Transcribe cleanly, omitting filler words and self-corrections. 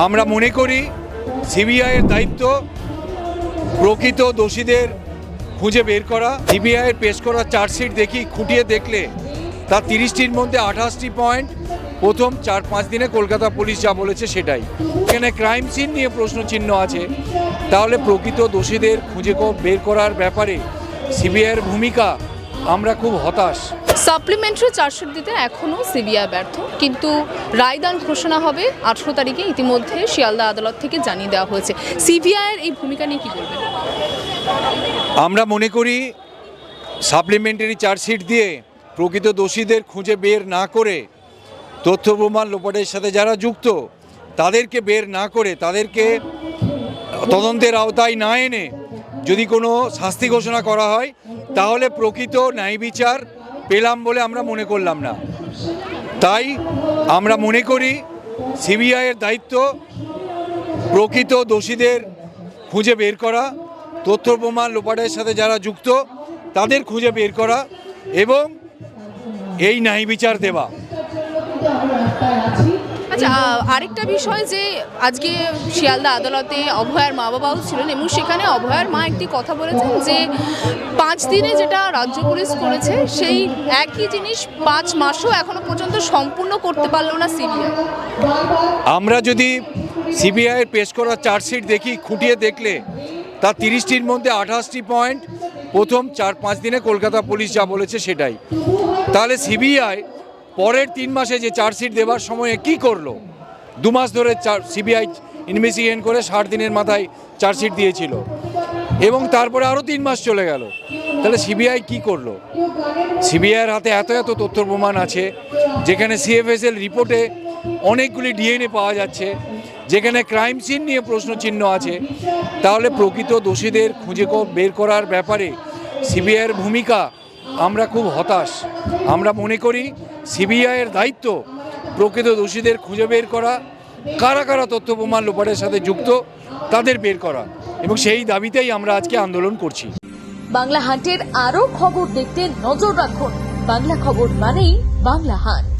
আমরা মনে করি সিবিআইয়ের দায়িত্ব প্রকৃত দোষীদের খুঁজে বের করা। সিবিআইয়ের পেশ করা চার্জশিট দেখি খুঁটিয়ে দেখলে তা 30টির মধ্যে 28টি পয়েন্ট প্রথম 4-5 দিনে কলকাতা পুলিশ যা বলেছে সেটাই। এখানে ক্রাইম সিন নিয়ে প্রশ্নচিহ্ন আছে, তাহলে প্রকৃত দোষীদের খুঁজে বের করার ব্যাপারে সিবিআইয়ের ভূমিকা আমরা খুব হতাশ। সাপ্লিমেন্টারি চার্জশিট দিতে এখনও সিবিআই ব্যর্থ, কিন্তু রায়দান ঘোষণা হবে 18 তারিখে ইতিমধ্যে শিয়ালদা আদালত থেকে জানিয়ে দেওয়া হয়েছে। সিবিআইয়ের এই ভূমিকা নিয়ে কী বলবেন? আমরা মনে করি সাপ্লিমেন্টারি চার্জশিট দিয়ে প্রকৃত দোষীদের খুঁজে বের না করে, তথ্য প্রমাণ লোপাটের সাথে যারা যুক্ত তাদেরকে বের না করে, তাদেরকে তদন্তের আওতায় না এনে যদি কোনো শাস্তি ঘোষণা করা হয়, তাহলে প্রকৃত ন্যায় বিচার পেলাম বলে আমরা মনে করলাম না। তাই আমরা মনে করি সিবিআইয়ের দায়িত্ব প্রকৃত দোষীদের খুঁজে বের করা, তথ্য প্রমাণ লোপাটের সাথে যারা যুক্ত তাদের খুঁজে বের করা এবং এই ন্যায় বিচার দেওয়া। আচ্ছা, আরেকটা বিষয় যে আজকে শিয়ালদা আদালতে অভয়ার মা বাবাও ছিলেন এবং সেখানে অভয়ার মা একটি কথা বলেছেন যে 5 দিনে যেটা রাজ্য পুলিশ করেছে সেই একই জিনিস 5 মাসও এখনো পর্যন্ত সম্পূর্ণ করতে পারলো না সিবিআই। আমরা যদি সিবিআইয়ের পেশ করা চার্জশিট দেখি খুঁটিয়ে দেখলে তা 30টির মধ্যে 28টি পয়েন্ট প্রথম 4-5 দিনে কলকাতা পুলিশ যা বলেছে সেটাই। তাহলে সিবিআই পরের 3 মাসে যে চার্জশিট দেওয়ার সময়ে কি করলো? 2 মাস ধরে সিবিআই ইনভেস্টিগেশন করে 60 দিনের মাথায় চার্জশিট দিয়েছিল এবং তারপরে আরও 3 মাস চলে গেল। তাহলে সিবিআই কি করলো? সিবিআইয়ের হাতে এত এত তথ্য প্রমাণ আছে, যেখানে সিএফএসএল রিপোর্টে অনেকগুলি ডিএনএ পাওয়া যাচ্ছে, যেখানে ক্রাইম সিন নিয়ে প্রশ্নচিহ্ন আছে, তাহলে প্রকৃত দোষীদের খুঁজে বের করার ব্যাপারে সিবিআইয়ের ভূমিকা আমরা খুব হতাশ। আমরা মনে করি সিবিআইয়ের দায়িত্ব প্রকৃত দোষীদের খুঁজে বের করা, কারা কারা তথ্য প্রমাণ লোপাটের সাথে যুক্ত তাদের বের করা, এবং সেই দাবিতেই আমরা আজকে আন্দোলন করছি। বাংলা হান্টের আরও খবর দেখতে নজর রাখুন। বাংলা খবর মানেই বাংলা হান্ট।